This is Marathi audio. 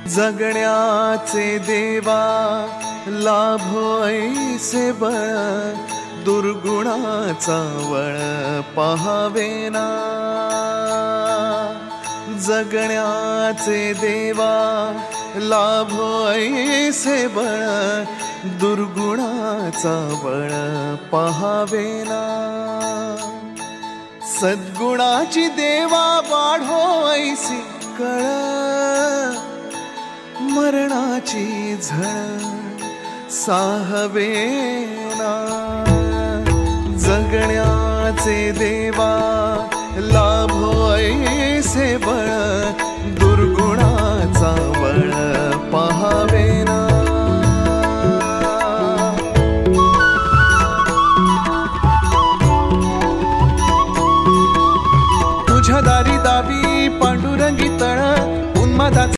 जगण्याचे देवा लाभो ऐसे बळ, दुर्गुणाचा वळ पहावेना। जगण्याचे देवा लाभो ऐसे बळ, दुर्गुणाचा बळ पहावेना। सद्गुणाची देवा वाढो ऐसी कळ, मरणाची झळ साहवेना। जगण्याचे देवा लाभो ऐसे बळ, दुर्गुणाचा बळ पहावेना। तुझ्या दारी दावी पांडुरंगी तळ, उन्मादाचा